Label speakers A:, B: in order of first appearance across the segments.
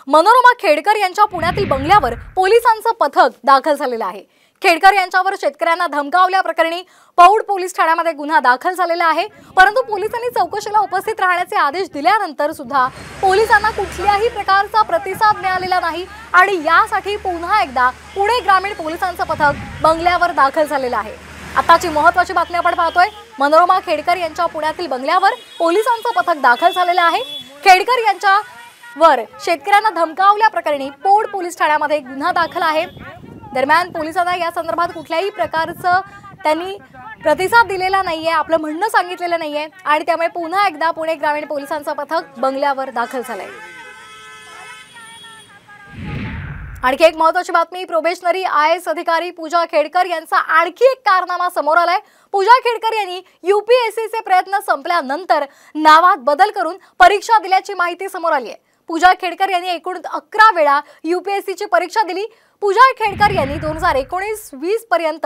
A: मनोरमा खेडकर यांच्या पुण्यातील बंगल्यावर पोलिसांचं पथक दाखल झालेलं आहे। खेडकर यांच्यावर शेतकऱ्यांना धमकावल्या प्रकरणी पौड पोलीस ठाण्यामध्ये गुन्हा दाखल झालेला आहे। परंतु पोलिसांनी चौकशीला उपस्थित राहण्याचे आदेश दिल्यानंतर सुद्धा पोलिसांना कुठल्याही प्रकारचा प्रतिसाद मिळालेला नाही आणि यासाठी पुन्हा एकदा पुणे ग्रामीण पोलिसांचं पथक बंगल्यावर दाखल झालेलं आहे। आताची महत्त्वाची बातमी आपण पाहतोय। मनोरमा खेडकर यांच्या पुण्यातील बंगल्यावर पोलिसांचं पथक दाखल झालेलं आहे। खेडकर यांच्यावर शेतकऱ्यांना धमकावल्या प्रकरणी पौड पोलीस ठाण्यामध्ये गुन्हा दाखल आहे। दरम्यान पोलिसांना या संदर्भात कुठल्याही प्रकारचं त्यांनी प्रतिसाद दिलेला नाहीये, आपलं म्हणणं सांगितलेलं नाहीये आणि त्यामुळे पुन्हा एकदा पुणे ग्रामीण पोलिसांचं पथक बंगल्यावर दाखल झालंय। आणखी एक महत्त्वाची बातमी, प्रोबेशनरी IAS अधिकारी पूजा खेडकर यांचा आणखी एक कारनामा समोर आलाय। पूजा खेडकर यांनी UPSCचे प्रयत्न संपल्यानंतर नावात बदल करून परीक्षा दिल्याची माहिती समोर आली आहे। पूजा खेडकर यांनी एकूण 11 वेळा UPSCची परीक्षा दिली। पूजा खेडकर यांनी 2019-20 पर्यंत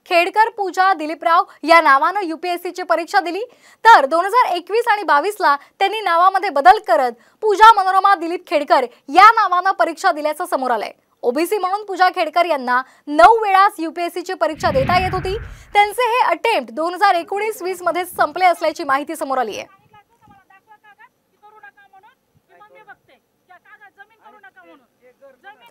A: खेडकर पूजा दिलीपराव या नावाने UPSCची परीक्षा दिली, तर 2021 आणि 22ला त्यांनी नावामध्ये बदल करत पूजा मनोरमा दिलीप खेडकर या नावाने परीक्षा दिल्याचं समोर आलंय। OBC म्हणून पूजा खेडकर यांना 9 वेळा UPSCची परीक्षा देता येत होती। त्यांचे हे अटेम्प्ट 2019-20 मध्ये संपले असल्याची माहिती समोर आली आहे।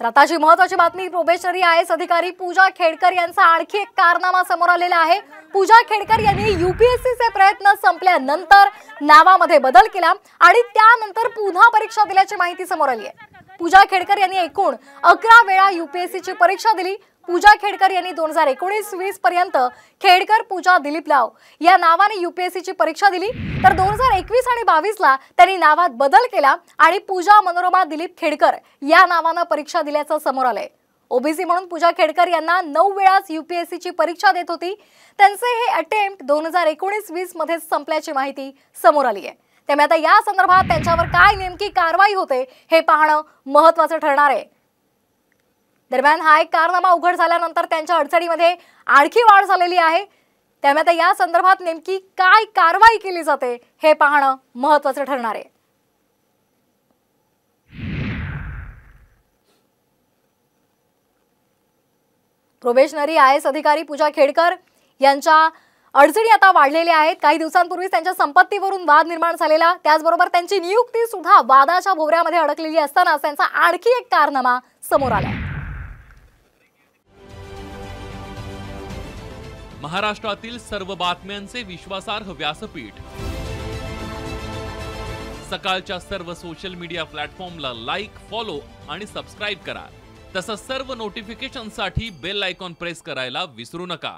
A: आताची महत्त्वाची बातमी, प्रोबेशनरी IAS अधिकारी पूजा खेडकर यांचा आणखी एक कारनामा समोर आलेला आहे। पूजा खेडकर यांनी UPSCचे प्रयत्न संपल्यानंतर नावामध्ये बदल केला आणि त्यानंतर पुन्हा परीक्षा दिल्याची माहिती समोर आली आहे। पूजा खेडकर यांनी एकूण 11 वेळा UPSCची परीक्षा दिली। पूजा खेडकर यांनी 2019-20 पर्यंत खेडकर पूजा दिलीपराव या नावाने UPSCची परीक्षा दिली, तर 2021 आणि 22ला त्यांनी नावात बदल केला आणि पूजा मनोरमा दिलीप खेडकर या नावाने परीक्षा दिल्याचं समोर आलंय। OBC म्हणून पूजा खेडकर यांना 9 वेळा UPSCची परीक्षा देत होती। त्यांचे हे अटेम्प्ट 2019-20 मध्ये संपल्याची माहिती समोर आली आहे। त्यामुळे आता या संदर्भात त्यांच्यावर काय नेमकी कारवाई होते हे पाहणं महत्त्वाचं ठरणार आहे। दरम्यान हा एक कारनामा उघड झाल्यानंतर त्यांच्या अडचणीमध्ये आणखी वाढ झालेली आहे। त्यामुळे आता या संदर्भात नेमकी काय कारवाई केली जाते हे पाहणं महत्त्वाचं ठरणार आहे। प्रोबेशनरी IAS अधिकारी पूजा खेडकर यांच्या अडचणी आता वाढलेल्या आहेत। काही दिवसांपूर्वी त्यांच्या संपत्तीवरून वाद निर्माण झालेला, त्याचबरोबर त्यांची नियुक्ती सुद्धा वादाच्या भोवऱ्यामध्ये अडकलेली असताना त्यांचा आणखी एक कारनामा समोर आला।
B: महाराष्ट्रातील सर्व बातम्यांचे विश्वासार्ह व्यासपीठ, सकाळच्या सर्व सोशल मीडिया प्लॅटफॉर्मला लाईक, फॉलो आणि सबस्क्राईब करा। तसंच सर्व नोटिफिकेशनसाठी बेल आयकॉन प्रेस करायला विसरू नका।